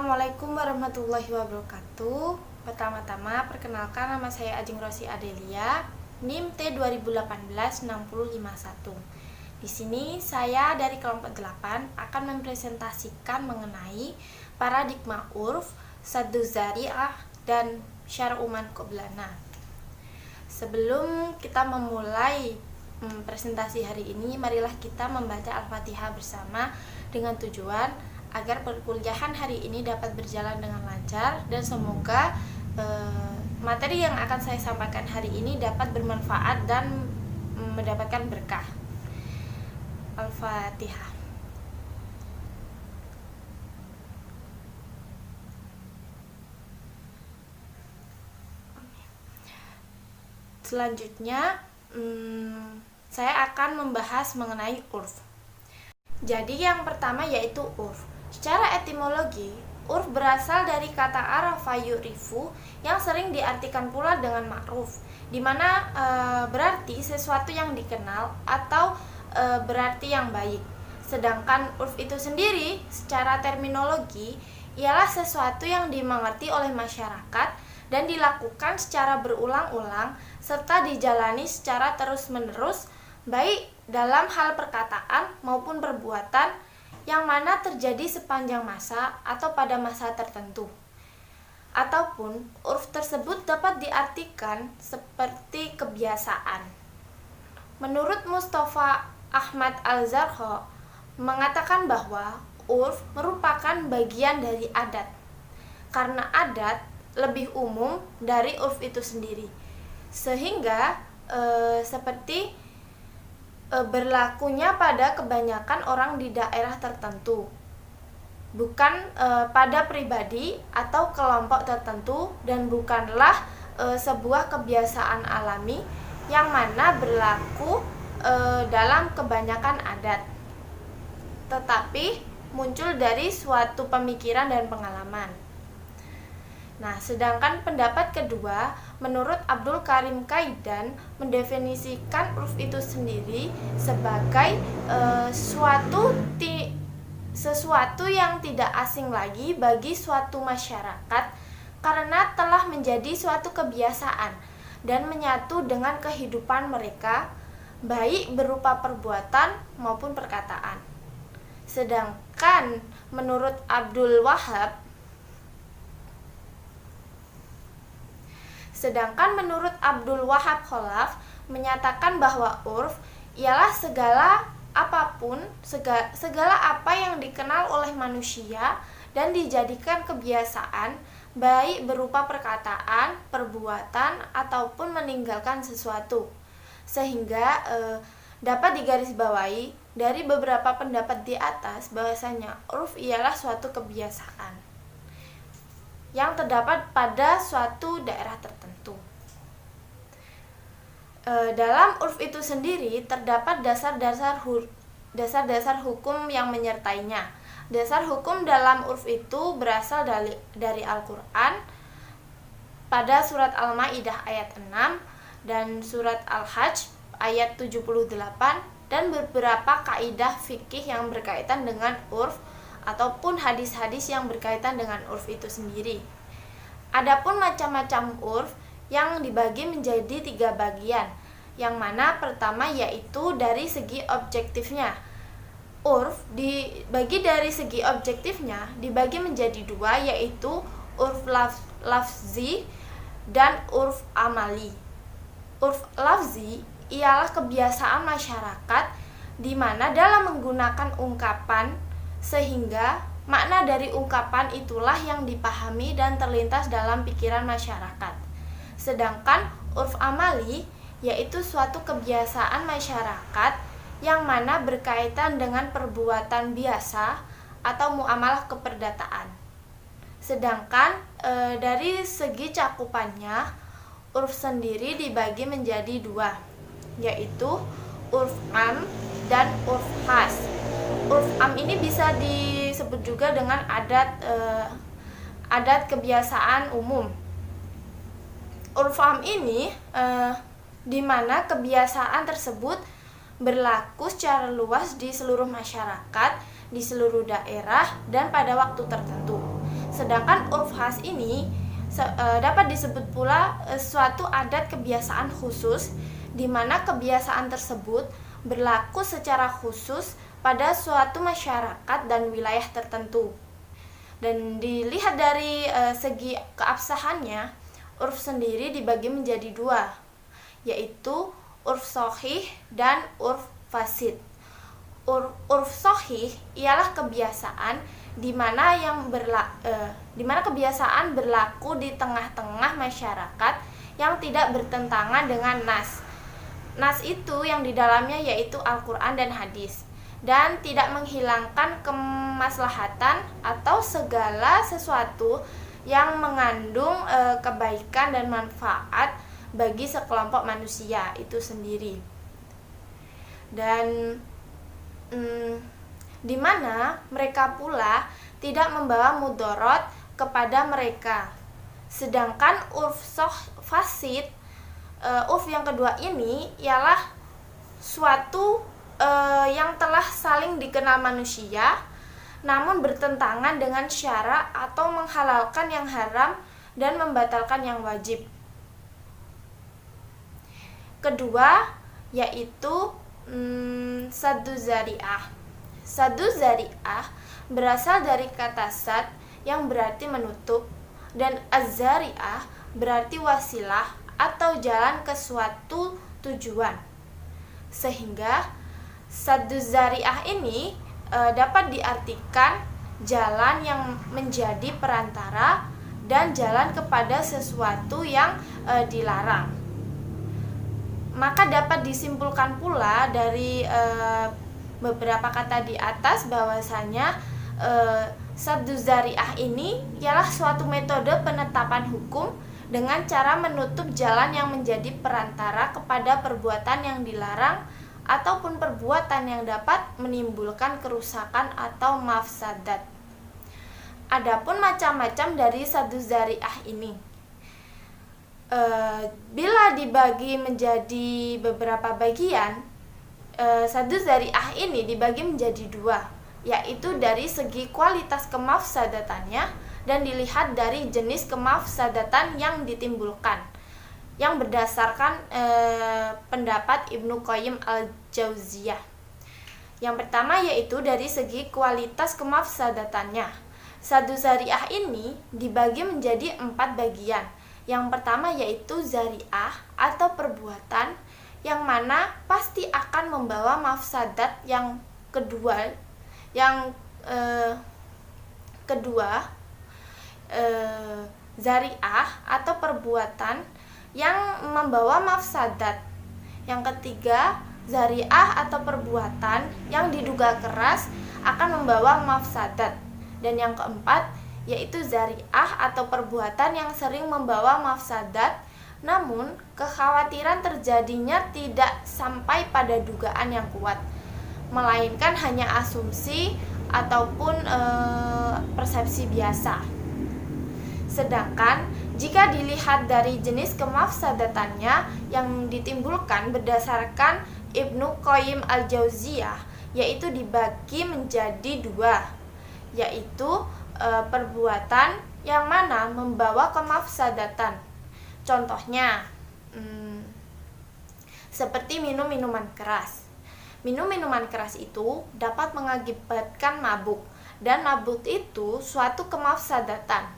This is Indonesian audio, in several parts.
Assalamualaikum warahmatullahi wabarakatuh. Pertama-tama perkenalkan, nama saya Ajeng Rosi Adelia, NIM T2018-6051. Di sini saya dari kelompok 8 akan mempresentasikan mengenai paradigma urf, saddu zari'ah, dan syar'uman qoblana. Sebelum kita memulai presentasi hari ini, marilah kita membaca Al-Fatihah bersama dengan tujuan agar perkuliahan hari ini dapat berjalan dengan lancar dan semoga materi yang akan saya sampaikan hari ini dapat bermanfaat dan mendapatkan berkah. Al-Fatihah. Selanjutnya saya akan membahas mengenai urf. Jadi yang pertama yaitu urf. Secara etimologi, urf berasal dari kata arafa yu'rifu yang sering diartikan pula dengan ma'ruf, di mana berarti sesuatu yang dikenal atau berarti yang baik. Sedangkan urf itu sendiri secara terminologi ialah sesuatu yang dimengerti oleh masyarakat dan dilakukan secara berulang-ulang serta dijalani secara terus-menerus baik dalam hal perkataan maupun perbuatan yang mana terjadi sepanjang masa atau pada masa tertentu. Ataupun urf tersebut dapat diartikan seperti kebiasaan. Menurut Mustafa Ahmad Al-Zarho mengatakan bahwa urf merupakan bagian dari adat, karena adat lebih umum dari urf itu sendiri, sehingga seperti berlakunya pada kebanyakan orang di daerah tertentu, bukan pada pribadi atau kelompok tertentu, dan bukanlah sebuah kebiasaan alami yang mana berlaku dalam kebanyakan adat, tetapi muncul dari suatu pemikiran dan pengalaman. Nah, sedangkan pendapat kedua, menurut Abdul Karim Kaidan, mendefinisikan urf itu sendiri sebagai sesuatu yang tidak asing lagi bagi suatu masyarakat karena telah menjadi suatu kebiasaan dan menyatu dengan kehidupan mereka, baik berupa perbuatan maupun perkataan. Sedangkan menurut Abdul Wahab Khalaf menyatakan bahwa urf ialah segala apa yang dikenal oleh manusia dan dijadikan kebiasaan, baik berupa perkataan, perbuatan, ataupun meninggalkan sesuatu. Sehingga dapat digarisbawahi dari beberapa pendapat di atas bahwasanya urf ialah suatu kebiasaan yang terdapat pada suatu daerah tertentu. Dalam urf itu sendiri terdapat dasar-dasar hukum yang menyertainya. Dasar hukum dalam urf itu berasal dari Al-Quran pada surat Al-Maidah ayat 6 dan surat Al-Hajj ayat 78, dan beberapa kaidah fikih yang berkaitan dengan urf ataupun hadis-hadis yang berkaitan dengan urf itu sendiri. Adapun macam-macam urf yang dibagi menjadi 3 bagian, yang mana pertama yaitu dari segi objektifnya. Urf dibagi dari segi objektifnya dibagi menjadi 2, yaitu urf lafzi dan urf amali. Urf lafzi ialah kebiasaan masyarakat di mana dalam menggunakan ungkapan sehingga makna dari ungkapan itulah yang dipahami dan terlintas dalam pikiran masyarakat. Sedangkan urf amali yaitu suatu kebiasaan masyarakat yang mana berkaitan dengan perbuatan biasa atau muamalah keperdataan. Sedangkan dari segi cakupannya, urf sendiri dibagi menjadi 2, yaitu urf am dan urf khas. Urf am ini bisa disebut juga dengan adat kebiasaan umum. Urf am ini di mana kebiasaan tersebut berlaku secara luas di seluruh masyarakat, di seluruh daerah, dan pada waktu tertentu. Sedangkan urf khas ini dapat disebut pula suatu adat kebiasaan khusus di mana kebiasaan tersebut berlaku secara khusus pada suatu masyarakat dan wilayah tertentu. Dan dilihat dari segi keabsahannya, urf sendiri dibagi menjadi dua, yaitu urf shahih dan urf fasid. Urf shahih ialah kebiasaan di mana kebiasaan berlaku di tengah-tengah masyarakat yang tidak bertentangan dengan nas. Nas itu yang di dalamnya yaitu Al-Quran dan hadis, dan tidak menghilangkan kemaslahatan atau segala sesuatu yang mengandung kebaikan dan manfaat bagi sekelompok manusia itu sendiri. Dan di mana mereka pula tidak membawa mudorot kepada mereka. Sedangkan urf fasid, urf yang kedua ini ialah suatu yang telah saling dikenal manusia namun bertentangan dengan syara atau menghalalkan yang haram dan membatalkan yang wajib. Kedua yaitu saddu zari'ah. Saddu zari'ah berasal dari kata sad yang berarti menutup, dan az-zari'ah berarti wasilah atau jalan ke suatu tujuan. Sehingga saddu zari'ah ini dapat diartikan jalan yang menjadi perantara dan jalan kepada sesuatu yang dilarang. Maka dapat disimpulkan pula dari beberapa kata di atas bahwasanya saddu zari'ah ini ialah suatu metode penetapan hukum dengan cara menutup jalan yang menjadi perantara kepada perbuatan yang dilarang ataupun perbuatan yang dapat menimbulkan kerusakan atau mafsadat. Adapun macam-macam dari saddu zari'ah ini, bila dibagi menjadi beberapa bagian, saddu zari'ah ini dibagi menjadi dua, yaitu dari segi kualitas kemafsadatannya dan dilihat dari jenis kemafsadatan yang ditimbulkan, yang berdasarkan pendapat Ibnu Qayyim al-Jauziyah. Yang pertama yaitu dari segi kualitas kemafsadatannya. Saddu zari'ah ini dibagi menjadi 4 bagian. Yang pertama yaitu zari'ah atau perbuatan yang mana pasti akan membawa mafsadat. Yang kedua zari'ah atau perbuatan yang membawa mafsadat. Yang ketiga zari'ah atau perbuatan yang diduga keras akan membawa mafsadat. Dan yang keempat yaitu zari'ah atau perbuatan yang sering membawa mafsadat, namun kekhawatiran terjadinya tidak sampai pada dugaan yang kuat, melainkan hanya asumsi ataupun persepsi biasa. Sedangkan jika dilihat dari jenis kemafsadatannya yang ditimbulkan berdasarkan Ibnu Qayyim al-Jauziyah, yaitu dibagi menjadi 2, yaitu perbuatan yang mana membawa kemafsadatan. Contohnya seperti minum minuman keras. Minum minuman keras itu dapat mengakibatkan mabuk, dan mabuk itu suatu kemafsadatan.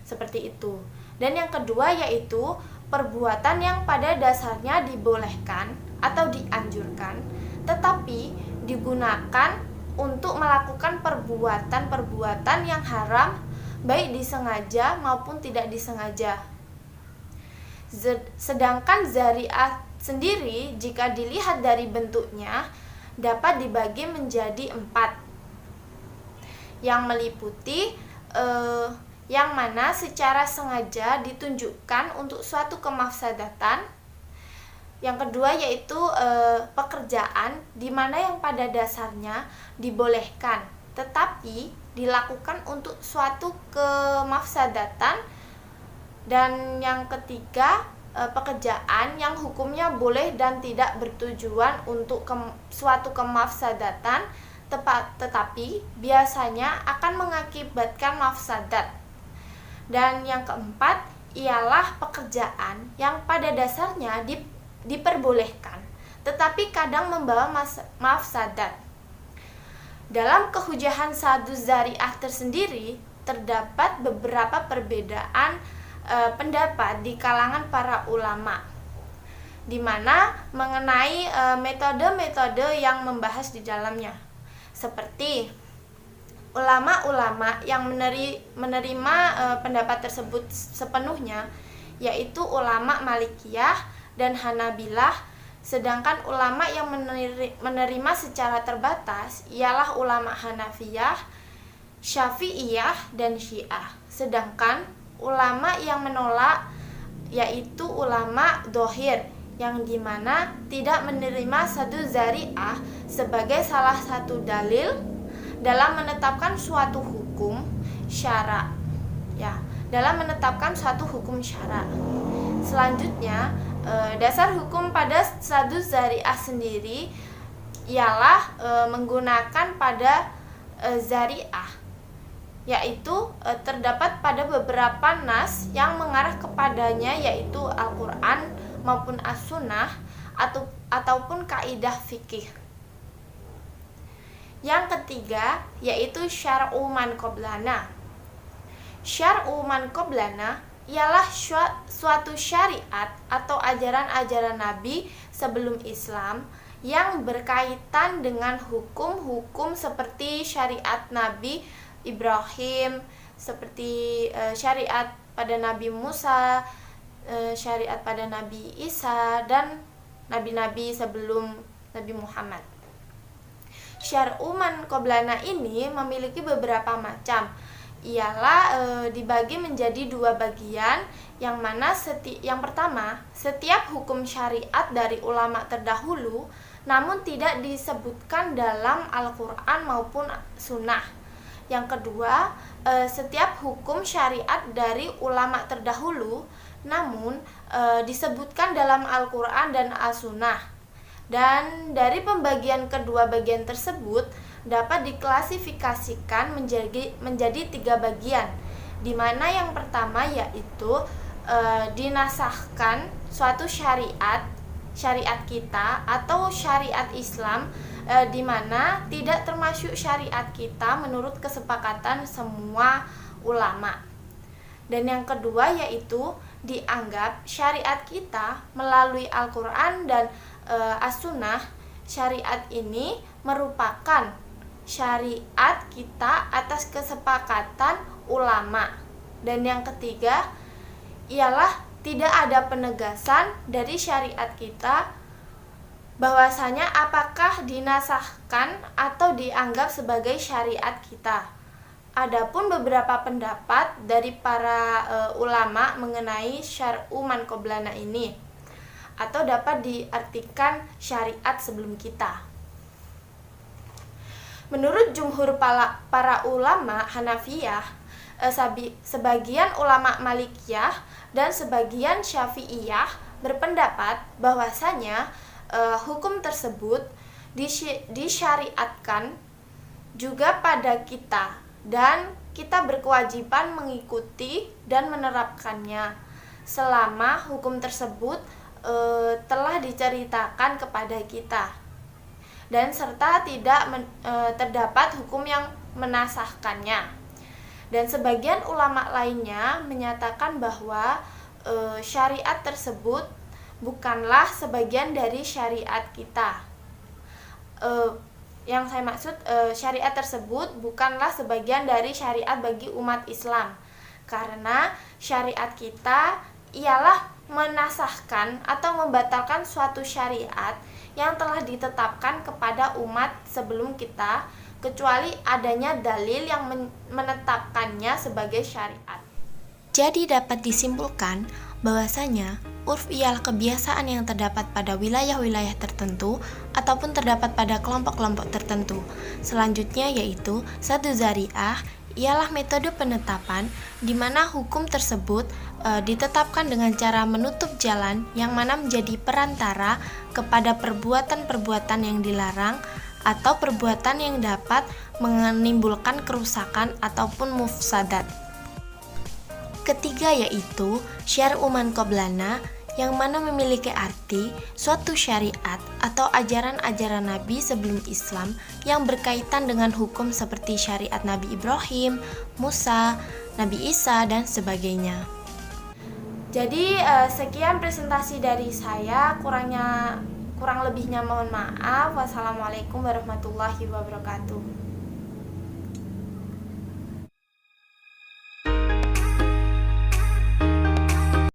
Seperti itu. Dan yang kedua yaitu perbuatan yang pada dasarnya dibolehkan atau dianjurkan, tetapi digunakan untuk melakukan perbuatan-perbuatan yang haram, baik disengaja maupun tidak disengaja. Sedangkan zari'ah sendiri jika dilihat dari bentuknya dapat dibagi menjadi 4, yang meliputi yang mana secara sengaja ditunjukkan untuk suatu kemafsadatan. Yang kedua yaitu pekerjaan di mana yang pada dasarnya dibolehkan tetapi dilakukan untuk suatu kemafsadatan. Dan yang ketiga pekerjaan yang hukumnya boleh dan tidak bertujuan untuk suatu kemafsadatan tetapi biasanya akan mengakibatkan mafsadat. Dan yang keempat ialah pekerjaan yang pada dasarnya diperbolehkan, tetapi kadang membawa mafsadat. Dalam kehujahan Saduz Zari'ah tersendiri, terdapat beberapa perbedaan pendapat di kalangan para ulama, di mana mengenai metode-metode yang membahas di dalamnya. Seperti ulama-ulama yang menerima pendapat tersebut sepenuhnya, yaitu ulama Malikiyah dan Hanabilah, sedangkan ulama yang menerima secara terbatas ialah ulama Hanafiyah, Syafi'iyah, dan Syiah. Sedangkan ulama yang menolak yaitu ulama Dhohir, yang dimana tidak menerima Saduz Zari'ah sebagai salah satu dalil dalam menetapkan suatu hukum syara, dalam menetapkan suatu hukum syara. Selanjutnya, dasar hukum pada Saduz Zari'ah sendiri ialah menggunakan pada zari'ah, yaitu terdapat pada beberapa nas yang mengarah kepadanya, yaitu Al-Quran maupun As-Sunnah ataupun kaidah fikih. Yang ketiga yaitu syar'u man qablana. Syar'u man qablana ialah suatu syariat atau ajaran-ajaran Nabi sebelum Islam yang berkaitan dengan hukum-hukum seperti syariat Nabi Ibrahim, seperti syariat pada Nabi Musa, syariat pada Nabi Isa, dan nabi-nabi sebelum Nabi Muhammad. Syar'u man qablana ini memiliki beberapa macam, ialah dibagi menjadi dua bagian, yang mana yang pertama, setiap hukum syariat dari ulama terdahulu namun tidak disebutkan dalam Al-Quran maupun Sunnah. Yang kedua, setiap hukum syariat dari ulama terdahulu namun disebutkan dalam Al-Quran dan As-Sunnah. Dan dari pembagian kedua bagian tersebut dapat diklasifikasikan menjadi tiga bagian, di mana yang pertama yaitu dinasahkan suatu syariat kita atau syariat Islam, di mana tidak termasuk syariat kita menurut kesepakatan semua ulama. Dan yang kedua yaitu dianggap syariat kita melalui Al-Quran dan As-Sunnah. Syariat ini merupakan syariat kita atas kesepakatan ulama. Dan yang ketiga ialah tidak ada penegasan dari syariat kita bahwasanya apakah dinasahkan atau dianggap sebagai syariat kita. Adapun beberapa pendapat dari para ulama mengenai syar'u man qablana ini, atau dapat diartikan syariat sebelum kita. Menurut jumhur para ulama Hanafiyah, sebagian ulama Malikiyah dan sebagian Syafi'iyah berpendapat bahwasanya hukum tersebut disyariatkan juga pada kita, dan kita berkewajiban mengikuti dan menerapkannya selama hukum tersebut telah diceritakan kepada kita, dan serta tidak terdapat hukum yang menasahkannya. Dan sebagian ulama lainnya menyatakan bahwa syariat tersebut bukanlah sebagian dari syariat kita. Yang saya maksud, syariat tersebut bukanlah sebagian dari syariat bagi umat Islam, karena syariat kita ialah menasahkan atau membatalkan suatu syariat yang telah ditetapkan kepada umat sebelum kita, kecuali adanya dalil yang menetapkannya sebagai syariat. Jadi dapat disimpulkan bahwasanya urf ialah kebiasaan yang terdapat pada wilayah-wilayah tertentu ataupun terdapat pada kelompok-kelompok tertentu. Selanjutnya yaitu Saduz Zari'ah ialah metode penetapan di mana hukum tersebut ditetapkan dengan cara menutup jalan yang mana menjadi perantara kepada perbuatan-perbuatan yang dilarang atau perbuatan yang dapat menimbulkan kerusakan ataupun mufsadat. Ketiga yaitu syar'u man qablana, yang mana memiliki arti suatu syariat atau ajaran-ajaran Nabi sebelum Islam yang berkaitan dengan hukum seperti syariat Nabi Ibrahim, Musa, Nabi Isa, dan sebagainya. Jadi sekian presentasi dari saya, kurang lebihnya mohon maaf. Wassalamualaikum warahmatullahi wabarakatuh.